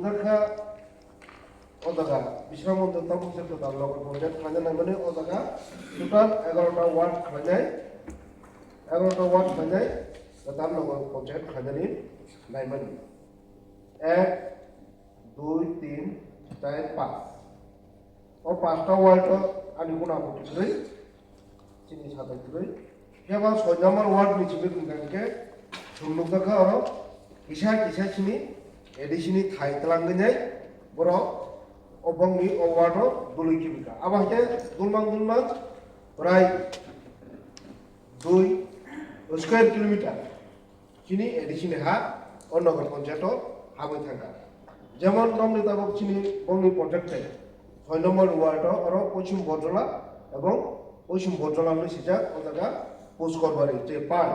সুন্দরখা ও জায়গা বিশ্রাম মন্দির তপস্যা তো তার লগর পঞ্চায়েত খাইনে নাই মানে ও জায়গা টোটাল 11টা ওয়ার্ড খাইনাই 11টা ওয়ার্ড খাইনাই তার লগর পঞ্চায়েত খাইনানি নাই মানে 1 2 3 4 5 ও 5টা ওয়ার্ড আনি কোন আপত্তি চিনি সাথে কই কেবল 6 নম্বর ওয়ার্ড মিছিবে কিন্তু সুন্দরখা আর কিসা কিসা চিনি এডিশনি থাইতলাঙ্গিনাই বড় অবংনি অওয়ার্ড দুলুই কিবিকা আবাকে দুলমাং প্রায় 2 স্কয়ার কিলোমিটার চিনি এডিশনি হা ও নগর পঞ্চায়েত হাবই থাকা যেমন নমনি তাবক চিনি বংনি পঞ্চায়েতে 6 নম্বর ওয়ার্ড আর পশ্চিম বজলা এবং পশ্চিম বজলা সিজা ও জায়গা পুষ্করবাড়ি যে পাড়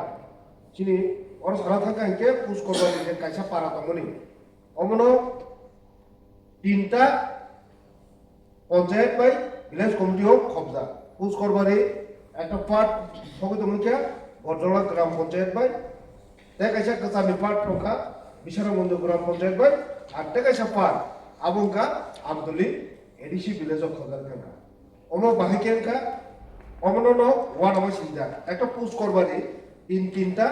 চিনি ওর সারা থাকা ইনকে পুষ্করবাড়ি যে কাইসা পাড়া তমনি অমন 3টা পঞ্চায়েত বাই ভিলেজ কমিটিও কবজা পুষ্করবাড়ি একটা পার্ট সগত মুখে বজলা গ্রাম পঞ্চায়েত বাই দেখাইছা কাছানি পার্ট টঙ্কা বিশারামন্দ গ্রাম পঞ্চায়েত বাই আর দেখাইছা পার্ট আবঙ্কা আমদলি এডিসি ভিলেজ খবজার থাকা অম বাহিকেনকা অমন ওয়ার্ড আমার সিনজা একটা পুষ্করবাড়ি 3টা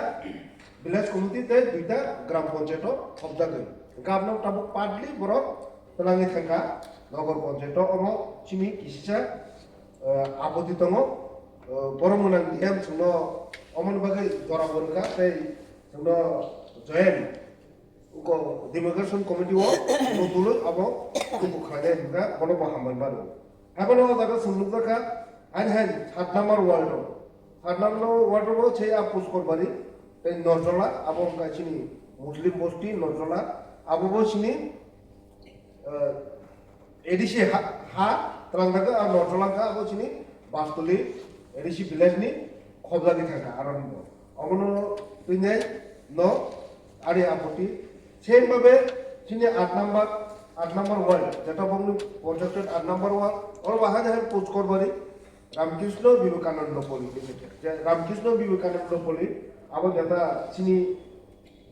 ভিলেজ কমিটিতে 2টা গ্রাম পঞ্চায়েত কবজা গই গাবনাও তাবো পার্টলি বড় তলাঙ্গি থাকা নগর পঞ্চায়েত অম চিনি কিসিসা আপত্তি দङ বড় মনাং দিয়াম সুনো অমন বাগै জরা বরকা তাই সুনো জয়েন উকো ডেমোক্রেশন কমিটি ও নতুল আবো কুকু খাদে হুগা বড় বাহামন বারো এখন ও জায়গা সুন্দর জায়গা আইন হ্যাঁ 7 নম্বর ওয়ার্ড 7 নম্বর ওয়ার্ড ও ছে আ পুষ্করবাড়ি তাই নজলা আবো চিনি মুসলিম বস্তি নজলা আবো চিনি এডিসি হা তলাঙ্গাকা আর নজলাকা আবো চিনি বাস্তলি এডিসি ভিলেজনি খবজানি থাকা আরম্ভ অমন তুইনাই ন আরে আপত্তি সেইভাবে চিনি 8 নম্বর ওয়ার্ড যেটা বংনি পঞ্চায়েত 8 নম্বর ওয়ার্ড ওর বাহা যায় পুষ্করবাড়ি রামকৃষ্ণ বিবেকানন্দ পল্লী রামকৃষ্ণ বিবেকানন্দ পল্লী আবার যেটা চিনি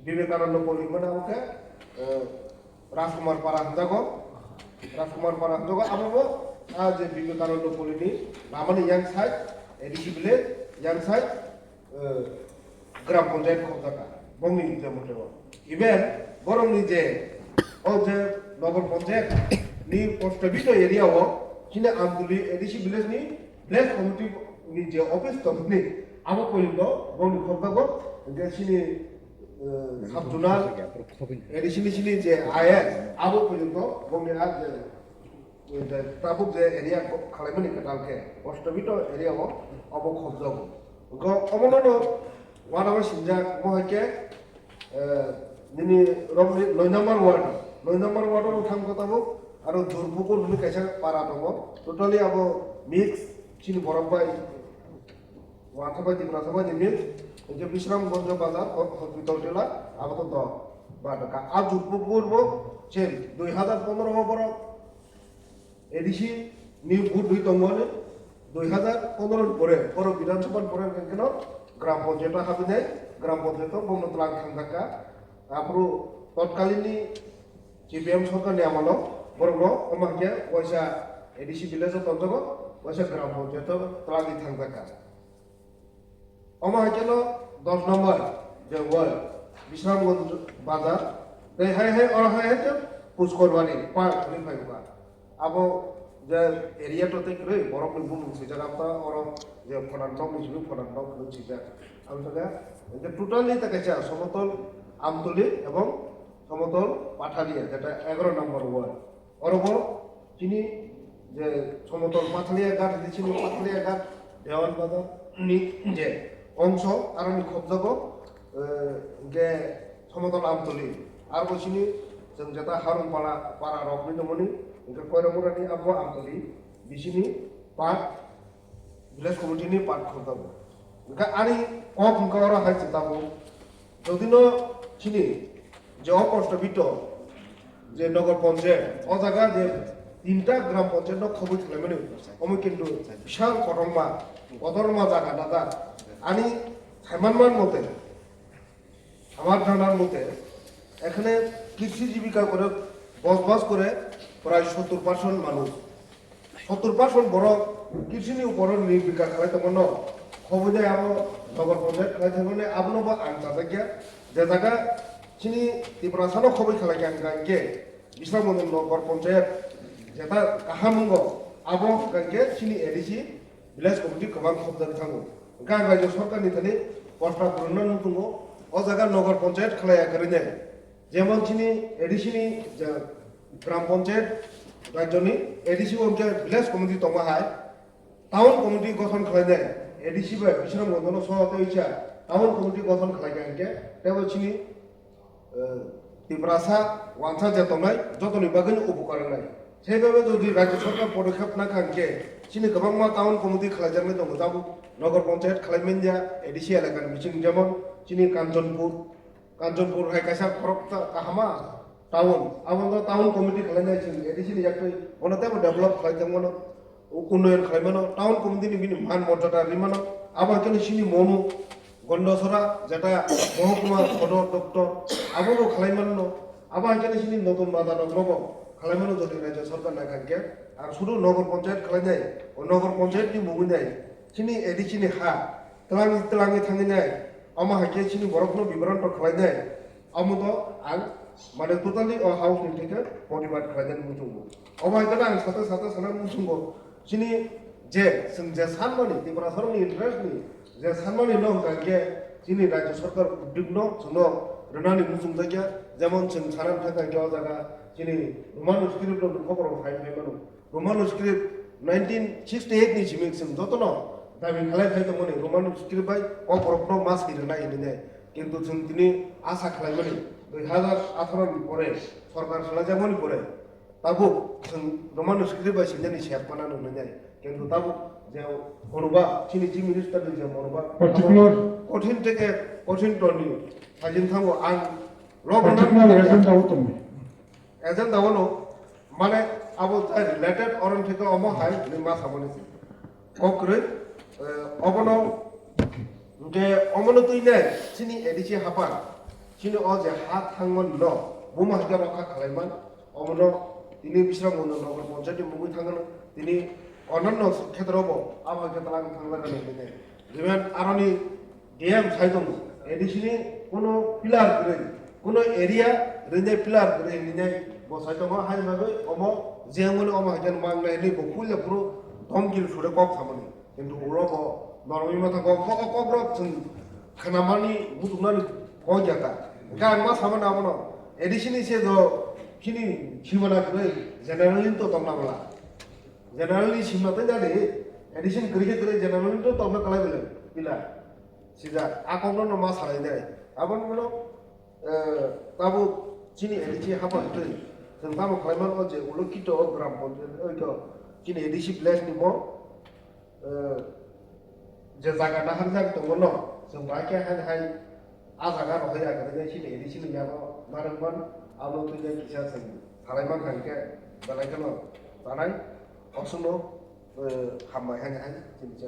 বিবেকানন্দ পল্লী মানে আমাকে রাজকুমার পাড়া হাজাগো রাজকুমার পাড়া হাজাগো আবাবো আজ বিবেকানন্দ পল্লী নামানি ইয়াং সাইড এডিসি ভিলেজ ইয়াং সাইড গ্রাম পঞ্চায়েত খবজাকা বংনি যে মতেব ইভেন বরংনি যে ও যে নগর পঞ্চায়েত নি পোস্টবিট এরিয়াও চিনে আমদুলি এডিসি ভিলেজ নি ভিলেজ কমিটি নি যে অফিস তমনি আবো পর্যন্ত বংনি খবজাগো যে চিনি সাবজুনাল এডিসি চিনি যে আইএস আবো পর্যন্ত বংনি আজ যে তাবুক যে এরিয়া খালাইমনি কাটালকে পোস্টবিট এরিয়াও আবো খবজাগো গো অমননো ওয়ানাবা সিনজা মহাকে নিনি রমনি 9 নম্বর ওয়ার্ড থাম কথাবো আর জোরপুকুর নুনি কাইসা পারা দङ টোটালি আবো মিক্স চিনি বরফবাই ওয়াথাবাই দিগ্রাসাবাই মিক্স যে বিশ্রামগঞ্জ বাজার হসপিটাল টেলা আবো তো বাটকা আর জোরপুকুর বো চেন 2015 বড় এডিসি নিউ ভোট দুই দङনে 2015 পরে বড় বিধানসভা পরে কেন গ্রাম পঞ্চায়েত হাবিনাই গ্রাম পঞ্চায়েত বংনতলাং থাকা আপরু তৎকালীননি সিপিএম সরকারনি আমল বরং অমাকে পয়সা এডিসি ভিলেজ তঞ্জগ পয়সা গ্রাম পঞ্চায়েত তলাগি থাকা অমাকেন 10 নম্বর যে ওয়ার্ড বিশ্রামগঞ্জ বাজার তাই হাই হাই অর হাই হাই পুষ্করবাড়ি পার্ক নি ফাইবা আবো যে এরিয়াটোতে রে বরফ বুনু সিজাগাতা অর যে ফরানটক মিছিবি ফরানটক সিজা আমি তাকে যে টোটালি তাকে সমতল আমতলি এবং সমতল পাঠালিয়া যেটা 11 নম্বর ওয়ার্ড অরব চিনি যে সমতল পাথালিয়া ঘাট দিছিল পাথালিয়া ঘাট দেওয়াল বাজার নি যে অংশ আর আমি খবজাগো যে সমতল আমতলি আর বসিনি जों যেটা হারুন পাড়া রকমি দমনি ఇంకా কয়রমরানি আবো আমতলি বিসিনি পাট ভিলেজ কমিটিনি পাট খবজাগো ఇంకా আনি অফ ఇంకా ওরা হাইছে তাবো যদিনো চিনি যে অকষ্টবিত যে নগর পঞ্চায়েত ও জায়গা যে 3টা গ্রাম পঞ্চায়েত খবর খাইমানি আমি কিন্তু বিশাল কদরমা জায়গা দাদা আনি সাইমানমান মতে আমার জানার মতে এখানে কৃষি জীবিকা করে বসবাস করে প্রায় 70% মানুষ 70% বড় কৃষিনি উপর নির্বিকা খালাই তখন খবর যায় আবো নগর পঞ্চায়েত খালাই থাকলে আবনবা আং চাজাকিয়া যে জায়গা চিনি ত্রিপুরাসানো খবর খালাই গাঙ্গে বিশ্বমন্দির নগর পঞ্চায়েত যেটা কাহামঙ্গ আবো গাঙ্গে চিনি এডিসি ভিলেজ কমিটি গোबां খবর থাকো গান রাজ্য সরকারনি থানি প্রস্তাব প্রণয়ন দङ ও জায়গা নগর পঞ্চায়েত খালাইয়া করেনে যেমন চিনি এডিসিনি গ্রাম পঞ্চায়েত রাজ্যনি এডিসি অঞ্চল ভিলেজ কমিটি দङहाय টাউন কমিটি গঠন খালাইনে এডিসি বা বিশ্বম গন্ধন সহতে ইচ্ছা টাউন কমিটি গঠন খালাইগানকে তেও চিনি ত্রিপুরাসা ওয়ানসা যে দंनाय যতনি বাগিন উপকার নাই সেইভাবে যদি রাজ্য সরকার পদক্ষেপ না খানকে চিনি গোबां मा টাউন কমিটি খালাইজাनाय दङ जाबो নগর পঞ্চায়েত খালাইমেন যা এডিসি এলাকার মিছিং যেমন চিনি কাঞ্চনপুর হাই কাইসা খরকটা কাহামা টাউন আমাদের টাউন কমিটি খালাইনাय চিনি এডিসি नि যাকই অনতেবো ডেভেলপ খালাইজাंगमोन উন্নয়ন খালাইমানো টাউন কমিটি नि বিনি মান মর্যাদা রিমানো আবার কেন চিনি মনু গন্ডসরা যেটা মহকুমা সদর দপ্তর আবারও খালাইমানো আবার কেন চিনি নতুন মাদানক নব খালাইমানো যদি রাজ্য সরকার না খানকে আর শুধু নগর পঞ্চায়েত খালাইনাय ও নগর পঞ্চায়েত नि মুগিনাय চিনি এডিসি नि হা তেলাঙি থাঙিনাय আমা হাইকে চিনি বরফনো বিবরণ তো খালাইনাय আমতো আং মানে টোটালি হাউস नि থেকে প্রতিবাদ খালাইনাय মুসুঙ্গো অবাইকানা আং সাথে সাথে সানা মুসুঙ্গো চিনি যে সানমানি ত্রিপুরা সরকারनि ইন্টারেস্टनि যে সানমানি नं गांगे চিনি রাজ্য সরকার উদ্বিগ্ন জন্য রনানি মুসুংজাকিয়া যেমন जों সানান থাকা কেও জায়গা চিনি রোমান স্ক্রিপ্ট খবর ফাইমানো রোমান স্ক্রিপ্ট 1968 नि जिमिक जों যতন দাবি খালাইखाय दंमोन রোমান স্ক্রিপ্ট বাই অপরপ্ন মাস হিরনা হিনে কিন্তু जों তিনি আশা খালাইমানি 2018 नि পরে সরকার খালাইজামনি পরে তাবো जों রোমান স্ক্রিপ্ট বাই সিনজানি শেয়ারপানা নুনে কিন্তু তাবো যে অনুবা চিনি চিফ মিনিস্টার যে অনুবা কঠিন থেকে কঠিন টনি সাজিন থাঙ্গো আং এজেন্ডা হলো মানে আবো রিলেটেড অরন থেকে অমো হাই মা সামনে ককরে অবন যে অমন তুইনে চিনি এডিসি হাপা চিনি অ যে হাত থাঙ্গন ন বুমা হাজার রক্ষা খালাইমান অমন তিনি বিশ্রাম নগর পঞ্চায়েত মুগুই থাঙ্গন তিনি অন্যান্য ক্ষেত্রব আবহাওয়া ক্ষেত্রে আমি থাকলাম যেমন আরনি ডিএম সাইদম এডিসিনি কোনো পিলার করে কোনো এরিয়া রেঞ্জে পিলার করে নিনে বসাইতম হাই ভাবে অম যেমন অম হাজার মাংনাই নি বকুলে পুরো ধমকিল সুরে কক সামনি কিন্তু উরব নরমি মাথা কক কক রক जों খানামানি বুতুমনানি কয়জাতা গান मा সামনা আমন এডিসিনি সে দ কিনি সিমানা করে জেনারেলি তো তমনাবলা generally simate jadi addition kiri generally itu tolong kalau bilang bila sida aku no mas halai deh abang mana tabu sini edisi apa itu tentang kalau mana aja ulo kita gram pun itu sini edisi place ni mo jaga nahan jaga tu mana sebagai hai azagan orang yang kerja sini edisi ni jaga barang pun alo tu jadi kisah seni halai mana kan ke balai kalau tanai 어서로 함마 향해 진짜